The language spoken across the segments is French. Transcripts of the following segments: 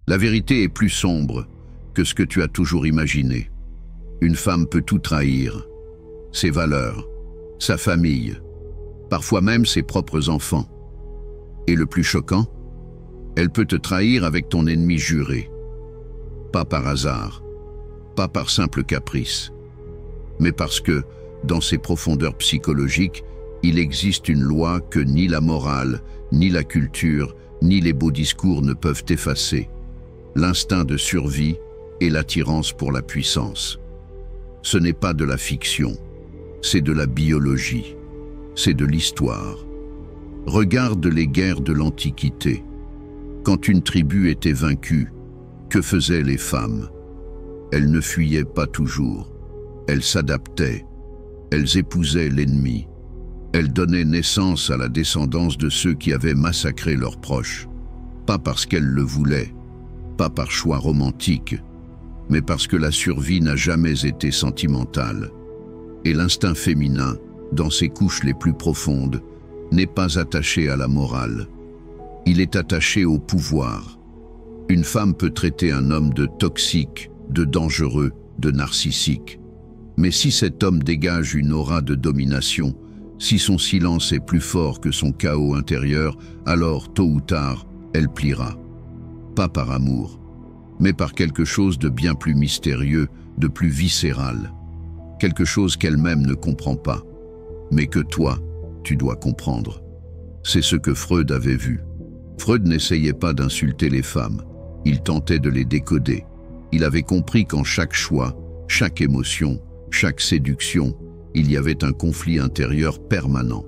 La vérité est plus sombre que ce que tu as toujours imaginé. Une femme peut tout trahir, ses valeurs, sa famille, parfois même ses propres enfants. Et le plus choquant, elle peut te trahir avec ton ennemi juré. Pas par hasard, pas par simple caprice, mais parce que, dans ses profondeurs psychologiques, il existe une loi que ni la morale, ni la culture, ni les beaux discours ne peuvent effacer. L'instinct de survie et l'attirance pour la puissance. Ce n'est pas de la fiction, c'est de la biologie, c'est de l'histoire. Regarde les guerres de l'Antiquité. Quand une tribu était vaincue, que faisaient les femmes? Elles ne fuyaient pas toujours, elles s'adaptaient, elles épousaient l'ennemi, elles donnaient naissance à la descendance de ceux qui avaient massacré leurs proches, pas parce qu'elles le voulaient, pas par choix romantique, mais parce que la survie n'a jamais été sentimentale. Et l'instinct féminin, dans ses couches les plus profondes, n'est pas attaché à la morale. Il est attaché au pouvoir. Une femme peut traiter un homme de toxique, de dangereux, de narcissique. Mais si cet homme dégage une aura de domination, si son silence est plus fort que son chaos intérieur, alors, tôt ou tard, elle pliera. Pas par amour, mais par quelque chose de bien plus mystérieux, de plus viscéral. Quelque chose qu'elle-même ne comprend pas, mais que toi, tu dois comprendre. C'est ce que Freud avait vu. Freud n'essayait pas d'insulter les femmes, il tentait de les décoder. Il avait compris qu'en chaque choix, chaque émotion, chaque séduction, il y avait un conflit intérieur permanent.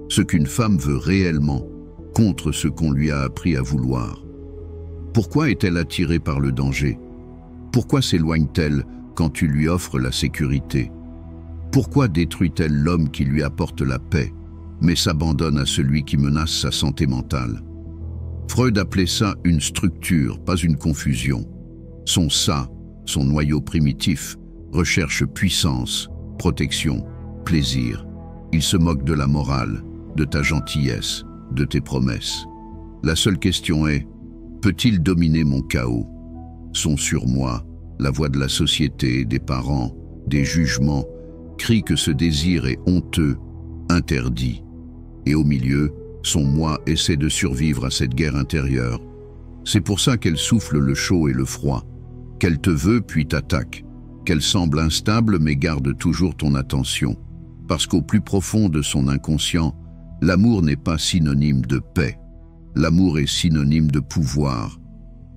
Ce qu'une femme veut réellement, contre ce qu'on lui a appris à vouloir. Pourquoi est-elle attirée par le danger? Pourquoi s'éloigne-t-elle quand tu lui offres la sécurité? Pourquoi détruit-elle l'homme qui lui apporte la paix, mais s'abandonne à celui qui menace sa santé mentale? Freud appelait ça une structure, pas une confusion. Son ça, son noyau primitif, recherche puissance, protection, plaisir. Il se moque de la morale, de ta gentillesse, de tes promesses. La seule question est, peut-il dominer mon chaos? Son surmoi, la voix de la société, des parents, des jugements, crie que ce désir est honteux, interdit. Et au milieu, son moi essaie de survivre à cette guerre intérieure. C'est pour ça qu'elle souffle le chaud et le froid, qu'elle te veut puis t'attaque, qu'elle semble instable mais garde toujours ton attention. Parce qu'au plus profond de son inconscient, l'amour n'est pas synonyme de paix. L'amour est synonyme de pouvoir.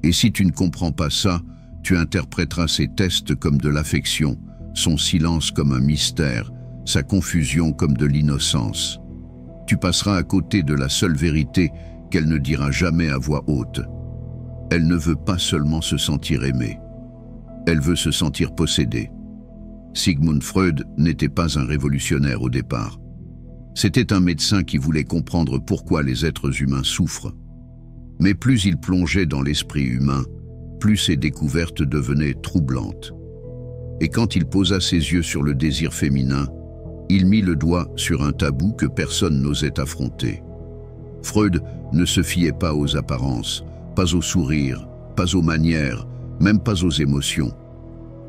Et si tu ne comprends pas ça, tu interpréteras ses tests comme de l'affection, son silence comme un mystère, sa confusion comme de l'innocence. Tu passeras à côté de la seule vérité qu'elle ne dira jamais à voix haute. Elle ne veut pas seulement se sentir aimée. Elle veut se sentir possédée. Sigmund Freud n'était pas un révolutionnaire au départ. C'était un médecin qui voulait comprendre pourquoi les êtres humains souffrent. Mais plus il plongeait dans l'esprit humain, plus ses découvertes devenaient troublantes. Et quand il posa ses yeux sur le désir féminin, il mit le doigt sur un tabou que personne n'osait affronter. Freud ne se fiait pas aux apparences, pas aux sourires, pas aux manières, même pas aux émotions.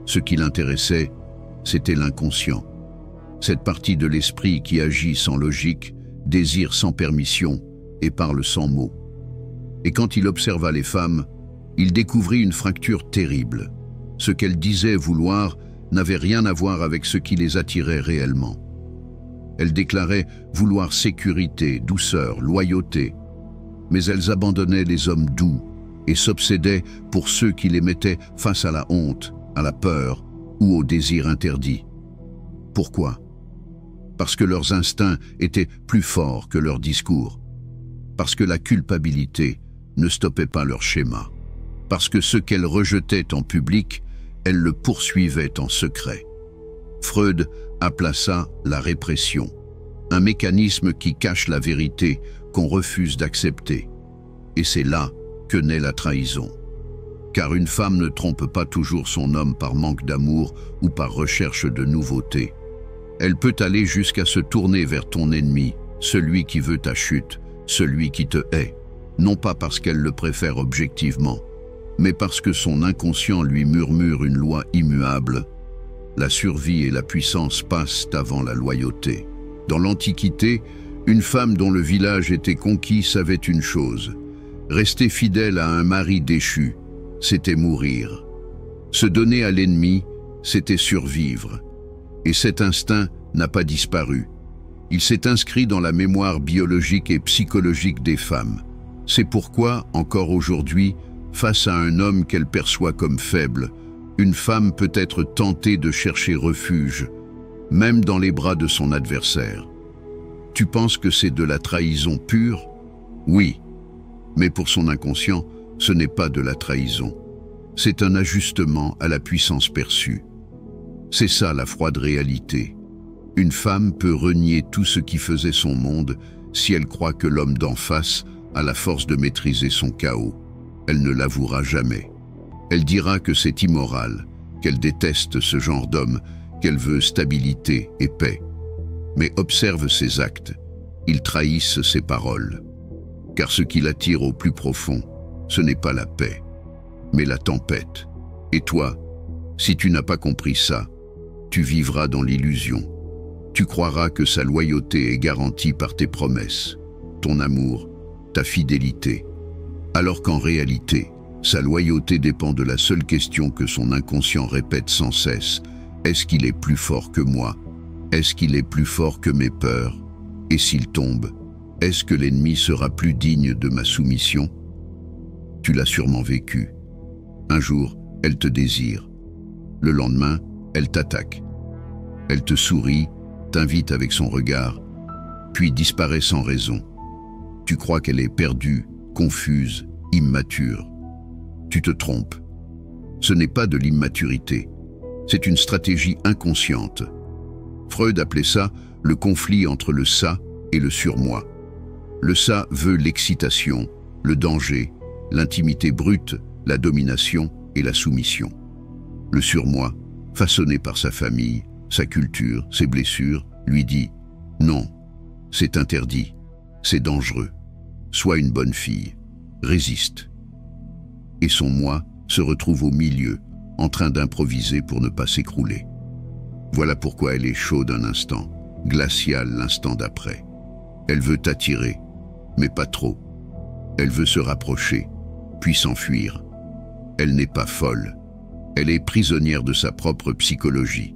Ce qui l'intéressait, c'était l'inconscient. Cette partie de l'esprit qui agit sans logique, désire sans permission et parle sans mots. Et quand il observa les femmes, il découvrit une fracture terrible. Ce qu'elles disaient vouloir n'avait rien à voir avec ce qui les attirait réellement. Elles déclaraient vouloir sécurité, douceur, loyauté. Mais elles abandonnaient les hommes doux et s'obsédaient pour ceux qui les mettaient face à la honte, à la peur ou au désir interdit. Pourquoi? Parce que leurs instincts étaient plus forts que leurs discours. Parce que la culpabilité ne stoppait pas leur schéma. Parce que ce qu'elles rejetaient en public, elles le poursuivaient en secret. Freud appela ça la répression, un mécanisme qui cache la vérité qu'on refuse d'accepter. Et c'est là que naît la trahison. Car une femme ne trompe pas toujours son homme par manque d'amour ou par recherche de nouveautés. Elle peut aller jusqu'à se tourner vers ton ennemi, celui qui veut ta chute, celui qui te hait, non pas parce qu'elle le préfère objectivement, mais parce que son inconscient lui murmure une loi immuable. La survie et la puissance passent avant la loyauté. Dans l'Antiquité, une femme dont le village était conquis savait une chose: rester fidèle à un mari déchu, c'était mourir. Se donner à l'ennemi, c'était survivre. Et cet instinct n'a pas disparu. Il s'est inscrit dans la mémoire biologique et psychologique des femmes. C'est pourquoi, encore aujourd'hui, face à un homme qu'elle perçoit comme faible, une femme peut être tentée de chercher refuge, même dans les bras de son adversaire. Tu penses que c'est de la trahison pure? Oui, mais pour son inconscient, ce n'est pas de la trahison. C'est un ajustement à la puissance perçue. C'est ça la froide réalité. Une femme peut renier tout ce qui faisait son monde si elle croit que l'homme d'en face a la force de maîtriser son chaos. Elle ne l'avouera jamais. Elle dira que c'est immoral, qu'elle déteste ce genre d'homme, qu'elle veut stabilité et paix. Mais observe ses actes. Ils trahissent ses paroles. Car ce qui l'attire au plus profond, ce n'est pas la paix, mais la tempête. Et toi, si tu n'as pas compris ça, tu vivras dans l'illusion. Tu croiras que sa loyauté est garantie par tes promesses, ton amour, ta fidélité, alors qu'en réalité, sa loyauté dépend de la seule question que son inconscient répète sans cesse: est-ce qu'il est plus fort que moi? Est-ce qu'il est plus fort que mes peurs? Et s'il tombe, est-ce que l'ennemi sera plus digne de ma soumission? Tu l'as sûrement vécu. Un jour, elle te désire. Le lendemain, elle t'attaque. Elle te sourit, t'invite avec son regard, puis disparaît sans raison. Tu crois qu'elle est perdue, confuse, immature. Tu te trompes. Ce n'est pas de l'immaturité. C'est une stratégie inconsciente. Freud appelait ça le conflit entre le ça et le surmoi. Le ça veut l'excitation, le danger, l'intimité brute, la domination et la soumission. Le surmoi, façonné par sa famille, sa culture, ses blessures, lui dit « Non, c'est interdit, c'est dangereux, sois une bonne fille, résiste ». Et son moi se retrouve au milieu, en train d'improviser pour ne pas s'écrouler. Voilà pourquoi elle est chaude un instant, glaciale l'instant d'après. Elle veut t'attirer, mais pas trop. Elle veut se rapprocher, puis s'enfuir. Elle n'est pas folle. Elle est prisonnière de sa propre psychologie.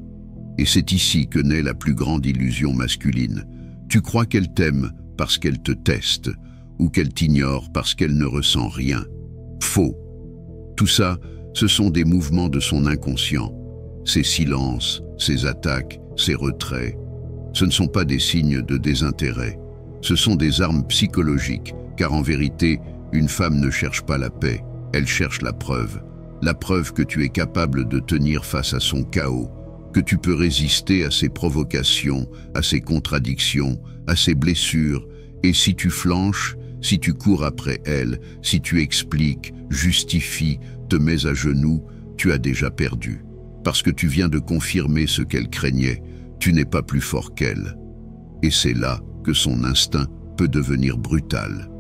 Et c'est ici que naît la plus grande illusion masculine. Tu crois qu'elle t'aime parce qu'elle te teste, ou qu'elle t'ignore parce qu'elle ne ressent rien. Faux. Tout ça, ce sont des mouvements de son inconscient. Ses silences, ses attaques, ses retraits. Ce ne sont pas des signes de désintérêt. Ce sont des armes psychologiques, car en vérité, une femme ne cherche pas la paix, elle cherche la preuve que tu es capable de tenir face à son chaos, que tu peux résister à ses provocations, à ses contradictions, à ses blessures, et si tu flanches, si tu cours après elle, si tu expliques, justifies, te mets à genoux, tu as déjà perdu. Parce que tu viens de confirmer ce qu'elle craignait, tu n'es pas plus fort qu'elle. Et c'est là que son instinct peut devenir brutal.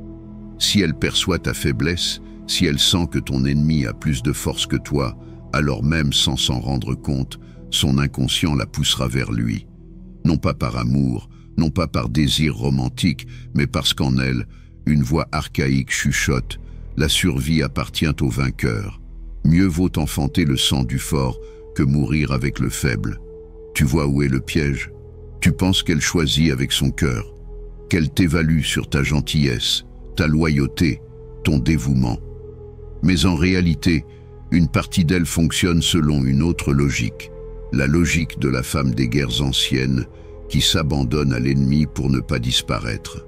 Si elle perçoit ta faiblesse, si elle sent que ton ennemi a plus de force que toi, alors même sans s'en rendre compte, son inconscient la poussera vers lui. Non pas par amour, non pas par désir romantique, mais parce qu'en elle, une voix archaïque chuchote: la survie appartient au vainqueur. Mieux vaut enfanter le sang du fort que mourir avec le faible. Tu vois où est le piège? Tu penses qu'elle choisit avec son cœur, qu'elle t'évalue sur ta gentillesse, ta loyauté, ton dévouement. Mais en réalité, une partie d'elle fonctionne selon une autre logique, la logique de la femme des guerres anciennes qui s'abandonne à l'ennemi pour ne pas disparaître.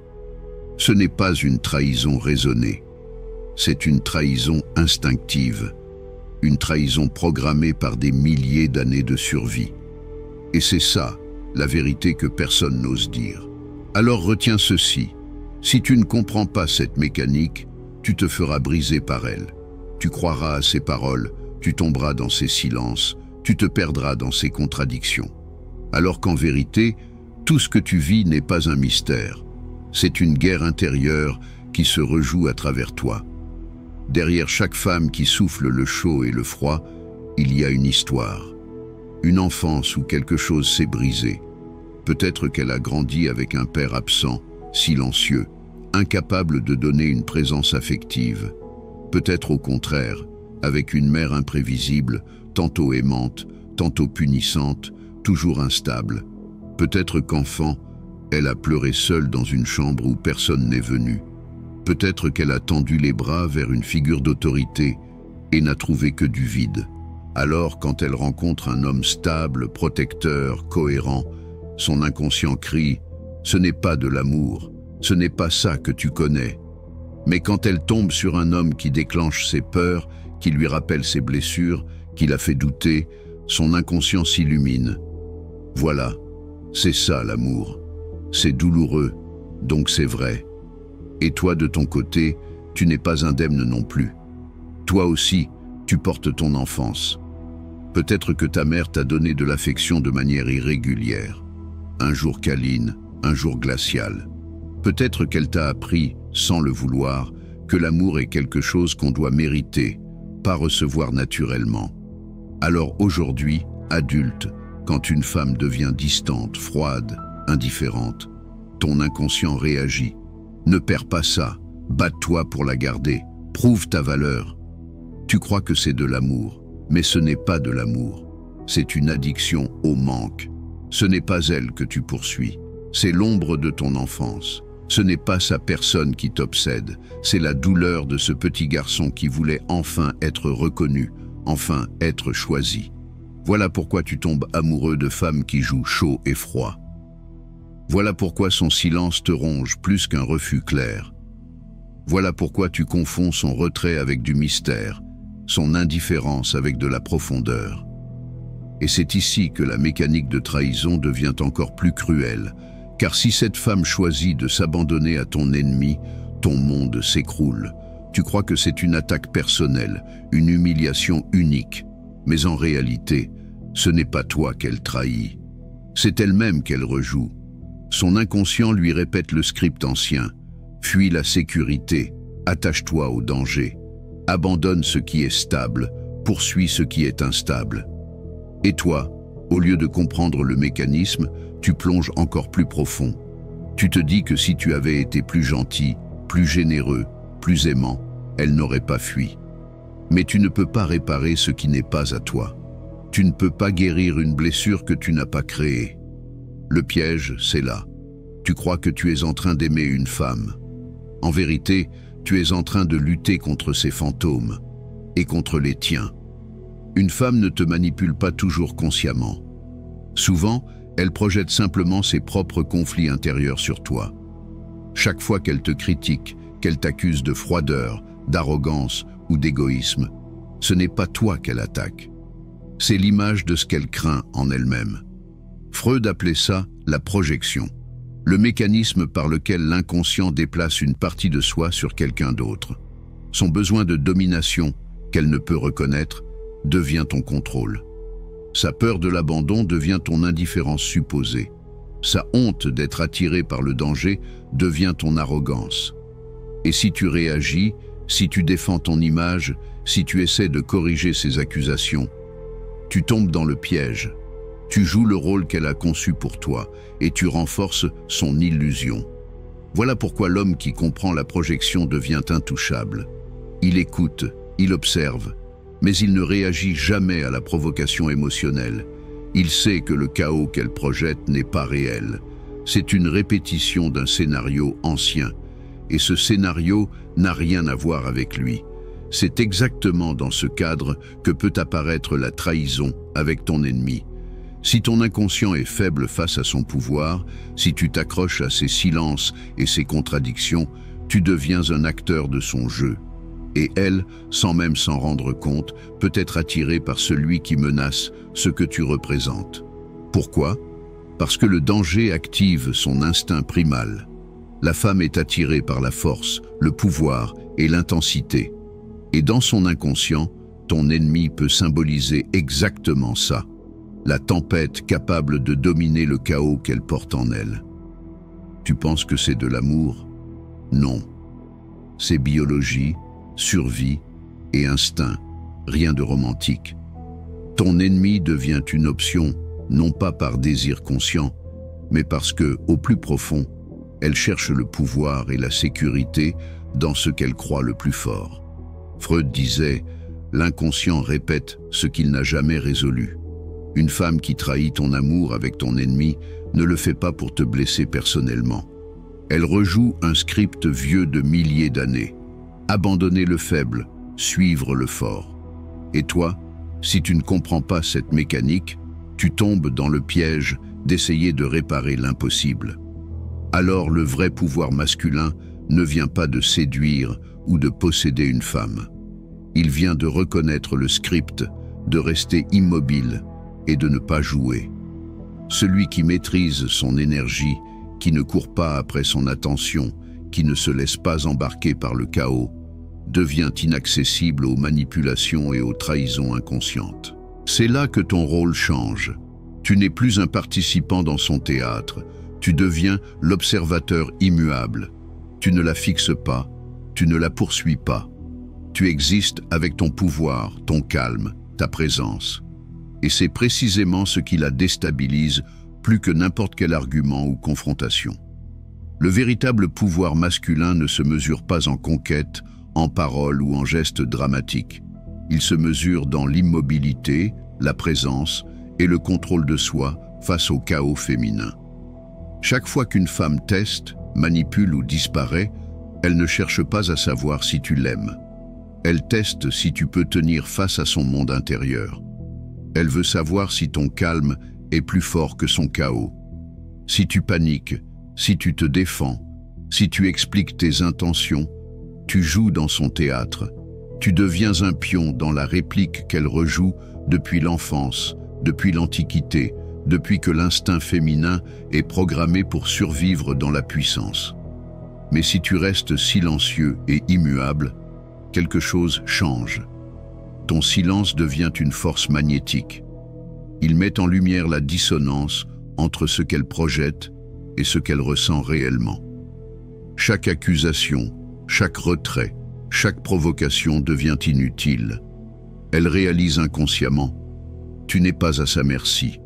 Ce n'est pas une trahison raisonnée, c'est une trahison instinctive, une trahison programmée par des milliers d'années de survie. Et c'est ça, la vérité que personne n'ose dire. Alors retiens ceci, si tu ne comprends pas cette mécanique, tu te feras briser par elle. Tu croiras à ses paroles, tu tomberas dans ses silences, tu te perdras dans ses contradictions. Alors qu'en vérité, tout ce que tu vis n'est pas un mystère. C'est une guerre intérieure qui se rejoue à travers toi. Derrière chaque femme qui souffle le chaud et le froid, il y a une histoire. Une enfance où quelque chose s'est brisé. Peut-être qu'elle a grandi avec un père absent, silencieux, incapable de donner une présence affective. Peut-être au contraire, avec une mère imprévisible, tantôt aimante, tantôt punissante, toujours instable. Peut-être qu'enfant, elle a pleuré seule dans une chambre où personne n'est venu. Peut-être qu'elle a tendu les bras vers une figure d'autorité et n'a trouvé que du vide. Alors, quand elle rencontre un homme stable, protecteur, cohérent, son inconscient crie « Ce n'est pas de l'amour, ce n'est pas ça que tu connais ». Mais quand elle tombe sur un homme qui déclenche ses peurs, qui lui rappelle ses blessures, qui la fait douter, son inconscient s'illumine. Voilà, c'est ça l'amour. C'est douloureux, donc c'est vrai. Et toi, de ton côté, tu n'es pas indemne non plus. Toi aussi, tu portes ton enfance. Peut-être que ta mère t'a donné de l'affection de manière irrégulière. Un jour câline, un jour glacial. Peut-être qu'elle t'a appris, sans le vouloir, que l'amour est quelque chose qu'on doit mériter, pas recevoir naturellement. Alors aujourd'hui, adulte, quand une femme devient distante, froide, indifférente, ton inconscient réagit. Ne perds pas ça, bats-toi pour la garder, prouve ta valeur. Tu crois que c'est de l'amour, mais ce n'est pas de l'amour. C'est une addiction au manque. Ce n'est pas elle que tu poursuis, c'est l'ombre de ton enfance. Ce n'est pas sa personne qui t'obsède, c'est la douleur de ce petit garçon qui voulait enfin être reconnu, enfin être choisi. Voilà pourquoi tu tombes amoureux de femmes qui jouent chaud et froid. Voilà pourquoi son silence te ronge plus qu'un refus clair. Voilà pourquoi tu confonds son retrait avec du mystère, son indifférence avec de la profondeur. Et c'est ici que la mécanique de trahison devient encore plus cruelle, car si cette femme choisit de s'abandonner à ton ennemi, ton monde s'écroule. Tu crois que c'est une attaque personnelle, une humiliation unique, mais en réalité, ce n'est pas toi qu'elle trahit. C'est elle-même qu'elle rejoue. Son inconscient lui répète le script ancien. Fuis la sécurité, attache-toi au danger. Abandonne ce qui est stable, poursuis ce qui est instable. Et toi, au lieu de comprendre le mécanisme, tu plonges encore plus profond. Tu te dis que si tu avais été plus gentil, plus généreux, plus aimant, elle n'aurait pas fui. Mais tu ne peux pas réparer ce qui n'est pas à toi. Tu ne peux pas guérir une blessure que tu n'as pas créée. Le piège, c'est là. Tu crois que tu es en train d'aimer une femme. En vérité, tu es en train de lutter contre ses fantômes et contre les tiens. Une femme ne te manipule pas toujours consciemment. Souvent, elle projette simplement ses propres conflits intérieurs sur toi. Chaque fois qu'elle te critique, qu'elle t'accuse de froideur, d'arrogance ou d'égoïsme, ce n'est pas toi qu'elle attaque. C'est l'image de ce qu'elle craint en elle-même. Freud appelait ça la projection, le mécanisme par lequel l'inconscient déplace une partie de soi sur quelqu'un d'autre. Son besoin de domination, qu'elle ne peut reconnaître, devient ton contrôle. Sa peur de l'abandon devient ton indifférence supposée. Sa honte d'être attiré par le danger devient ton arrogance. Et si tu réagis, si tu défends ton image, si tu essaies de corriger ses accusations, tu tombes dans le piège. Tu joues le rôle qu'elle a conçu pour toi et tu renforces son illusion. Voilà pourquoi l'homme qui comprend la projection devient intouchable. Il écoute, il observe, mais il ne réagit jamais à la provocation émotionnelle. Il sait que le chaos qu'elle projette n'est pas réel. C'est une répétition d'un scénario ancien. Et ce scénario n'a rien à voir avec lui. C'est exactement dans ce cadre que peut apparaître la trahison avec ton ennemi. Si ton inconscient est faible face à son pouvoir, si tu t'accroches à ses silences et ses contradictions, tu deviens un acteur de son jeu. Et elle, sans même s'en rendre compte, peut être attirée par celui qui menace ce que tu représentes. Pourquoi? Parce que le danger active son instinct primal. La femme est attirée par la force, le pouvoir et l'intensité. Et dans son inconscient, ton ennemi peut symboliser exactement ça. La tempête capable de dominer le chaos qu'elle porte en elle. Tu penses que c'est de l'amour? Non. C'est biologie, survie et instinct, rien de romantique. Ton ennemi devient une option, non pas par désir conscient, mais parce que, au plus profond, elle cherche le pouvoir et la sécurité dans ce qu'elle croit le plus fort. Freud disait « L'inconscient répète ce qu'il n'a jamais résolu ». Une femme qui trahit ton amour avec ton ennemi ne le fait pas pour te blesser personnellement. Elle rejoue un script vieux de milliers d'années. Abandonner le faible, suivre le fort. Et toi, si tu ne comprends pas cette mécanique, tu tombes dans le piège d'essayer de réparer l'impossible. Alors le vrai pouvoir masculin ne vient pas de séduire ou de posséder une femme. Il vient de reconnaître le script, de rester immobile et de ne pas jouer. Celui qui maîtrise son énergie, qui ne court pas après son attention, qui ne se laisse pas embarquer par le chaos, devient inaccessible aux manipulations et aux trahisons inconscientes. C'est là que ton rôle change. Tu n'es plus un participant dans son théâtre, tu deviens l'observateur immuable. Tu ne la fixes pas, tu ne la poursuis pas. Tu existes avec ton pouvoir, ton calme, ta présence. Et c'est précisément ce qui la déstabilise plus que n'importe quel argument ou confrontation. Le véritable pouvoir masculin ne se mesure pas en conquête, en paroles ou en gestes dramatiques. Il se mesure dans l'immobilité, la présence et le contrôle de soi face au chaos féminin. Chaque fois qu'une femme teste, manipule ou disparaît, elle ne cherche pas à savoir si tu l'aimes. Elle teste si tu peux tenir face à son monde intérieur. Elle veut savoir si ton calme est plus fort que son chaos. Si tu paniques, si tu te défends, si tu expliques tes intentions, tu joues dans son théâtre. Tu deviens un pion dans la réplique qu'elle rejoue depuis l'enfance, depuis l'Antiquité, depuis que l'instinct féminin est programmé pour survivre dans la puissance. Mais si tu restes silencieux et immuable, quelque chose change. Ton silence devient une force magnétique. Il met en lumière la dissonance entre ce qu'elle projette et ce qu'elle ressent réellement. Chaque accusation, chaque retrait, chaque provocation devient inutile. Elle réalise inconsciemment. Tu n'es pas à sa merci.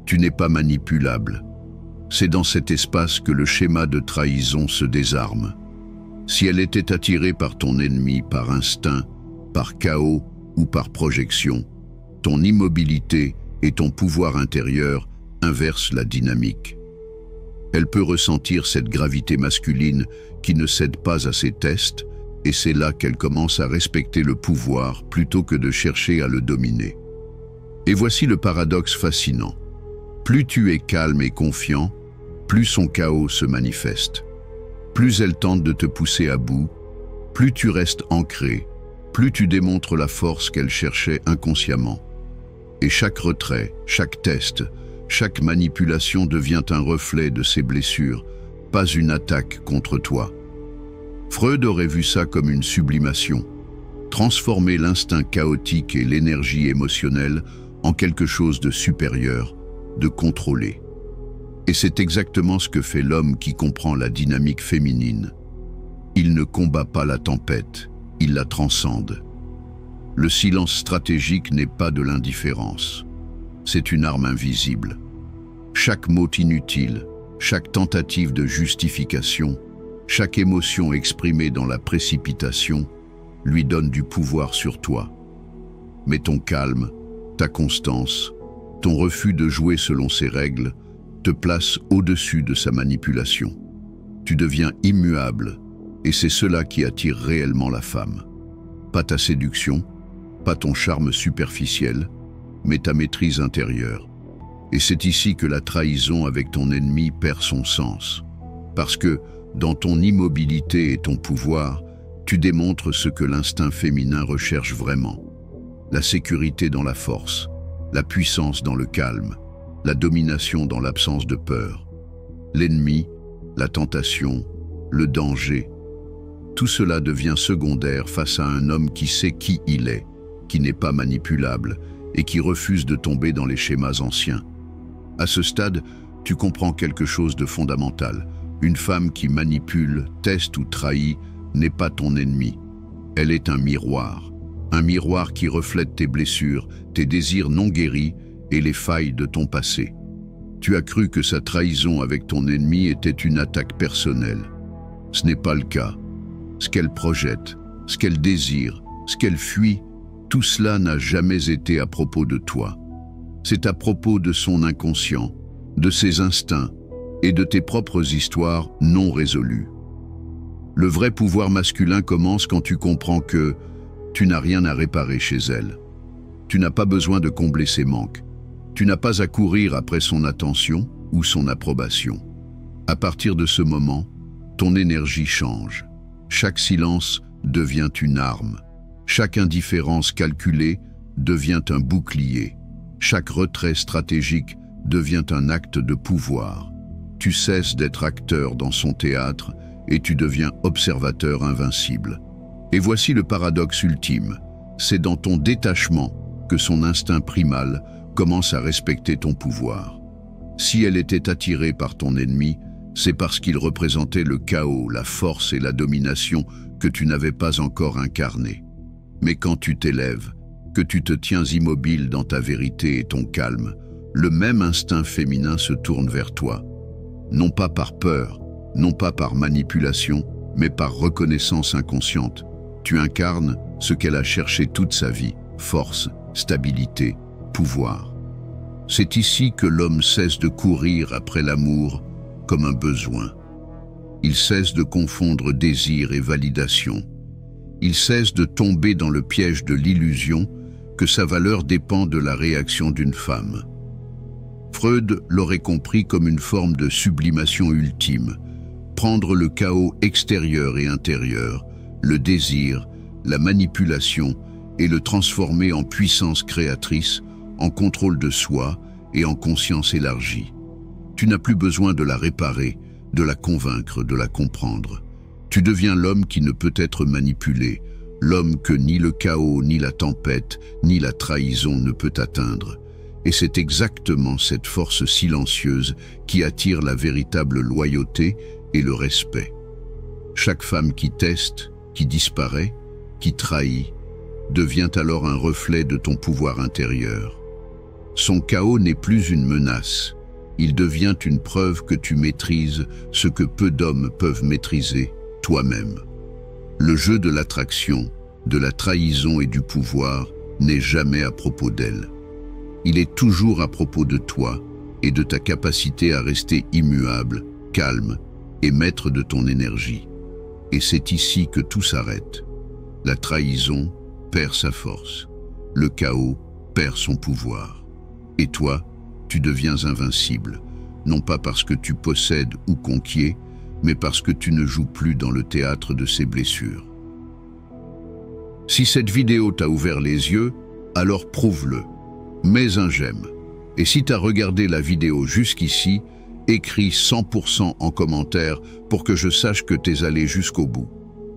Tu n'es pas manipulable. C'est dans cet espace que le schéma de trahison se désarme. Si elle était attirée par ton ennemi par instinct, par chaos ou par projection, ton immobilité et ton pouvoir intérieur inversent la dynamique. Elle peut ressentir cette gravité masculine qui ne cède pas à ses tests, et c'est là qu'elle commence à respecter le pouvoir plutôt que de chercher à le dominer. Et voici le paradoxe fascinant. Plus tu es calme et confiant, plus son chaos se manifeste. Plus elle tente de te pousser à bout, plus tu restes ancré, plus tu démontres la force qu'elle cherchait inconsciemment. Et chaque retrait, chaque test, chaque manipulation devient un reflet de ses blessures, pas une attaque contre toi. Freud aurait vu ça comme une sublimation, transformer l'instinct chaotique et l'énergie émotionnelle en quelque chose de supérieur, de contrôlé. Et c'est exactement ce que fait l'homme qui comprend la dynamique féminine. Il ne combat pas la tempête, il la transcende. Le silence stratégique n'est pas de l'indifférence. C'est une arme invisible. Chaque mot inutile, chaque tentative de justification, chaque émotion exprimée dans la précipitation lui donne du pouvoir sur toi. Mais ton calme, ta constance, ton refus de jouer selon ses règles te place au-dessus de sa manipulation. Tu deviens immuable et c'est cela qui attire réellement la femme. Pas ta séduction, pas ton charme superficiel, mais ta maîtrise intérieure. Et c'est ici que la trahison avec ton ennemi perd son sens. Parce que, dans ton immobilité et ton pouvoir, tu démontres ce que l'instinct féminin recherche vraiment. La sécurité dans la force, la puissance dans le calme, la domination dans l'absence de peur. L'ennemi, la tentation, le danger, tout cela devient secondaire face à un homme qui sait qui il est, qui n'est pas manipulable et qui refuse de tomber dans les schémas anciens. À ce stade, tu comprends quelque chose de fondamental. Une femme qui manipule, teste ou trahit n'est pas ton ennemi. Elle est un miroir qui reflète tes blessures, tes désirs non guéris et les failles de ton passé. Tu as cru que sa trahison avec ton ennemi était une attaque personnelle. Ce n'est pas le cas. Ce qu'elle projette, ce qu'elle désire, ce qu'elle fuit, tout cela n'a jamais été à propos de toi. C'est à propos de son inconscient, de ses instincts et de tes propres histoires non résolues. Le vrai pouvoir masculin commence quand tu comprends que tu n'as rien à réparer chez elle. Tu n'as pas besoin de combler ses manques. Tu n'as pas à courir après son attention ou son approbation. À partir de ce moment, ton énergie change. Chaque silence devient une arme. Chaque indifférence calculée devient un bouclier. Chaque retrait stratégique devient un acte de pouvoir. Tu cesses d'être acteur dans son théâtre et tu deviens observateur invincible. Et voici le paradoxe ultime. C'est dans ton détachement que son instinct primal commence à respecter ton pouvoir. Si elle était attirée par ton ennemi, c'est parce qu'il représentait le chaos, la force et la domination que tu n'avais pas encore incarné. Mais quand tu t'élèves, que tu te tiens immobile dans ta vérité et ton calme, le même instinct féminin se tourne vers toi. Non pas par peur, non pas par manipulation, mais par reconnaissance inconsciente. Tu incarnes ce qu'elle a cherché toute sa vie, force, stabilité, pouvoir. C'est ici que l'homme cesse de courir après l'amour comme un besoin. Il cesse de confondre désir et validation. Il cesse de tomber dans le piège de l'illusion que sa valeur dépend de la réaction d'une femme. Freud l'aurait compris comme une forme de sublimation ultime, prendre le chaos extérieur et intérieur, le désir, la manipulation, et le transformer en puissance créatrice, en contrôle de soi et en conscience élargie. Tu n'as plus besoin de la réparer, de la convaincre, de la comprendre. Tu deviens l'homme qui ne peut être manipulé, l'homme que ni le chaos, ni la tempête, ni la trahison ne peut atteindre. Et c'est exactement cette force silencieuse qui attire la véritable loyauté et le respect. Chaque femme qui teste, qui disparaît, qui trahit, devient alors un reflet de ton pouvoir intérieur. Son chaos n'est plus une menace, il devient une preuve que tu maîtrises ce que peu d'hommes peuvent maîtriser, toi-même. Le jeu de l'attraction, de la trahison et du pouvoir n'est jamais à propos d'elle. Il est toujours à propos de toi et de ta capacité à rester immuable, calme et maître de ton énergie. Et c'est ici que tout s'arrête. La trahison perd sa force, le chaos perd son pouvoir. Et toi, tu deviens invincible, non pas parce que tu possèdes ou conquiers, mais parce que tu ne joues plus dans le théâtre de ses blessures. Si cette vidéo t'a ouvert les yeux, alors prouve-le. Mets un j'aime. Et si tu as regardé la vidéo jusqu'ici, écris 100% en commentaire pour que je sache que t'es allé jusqu'au bout.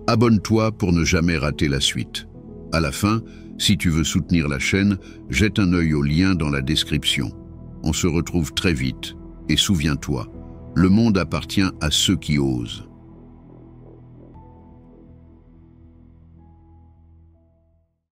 Abonne-toi pour ne jamais rater la suite. À la fin, si tu veux soutenir la chaîne, jette un œil au lien dans la description. On se retrouve très vite. Et souviens-toi, le monde appartient à ceux qui osent.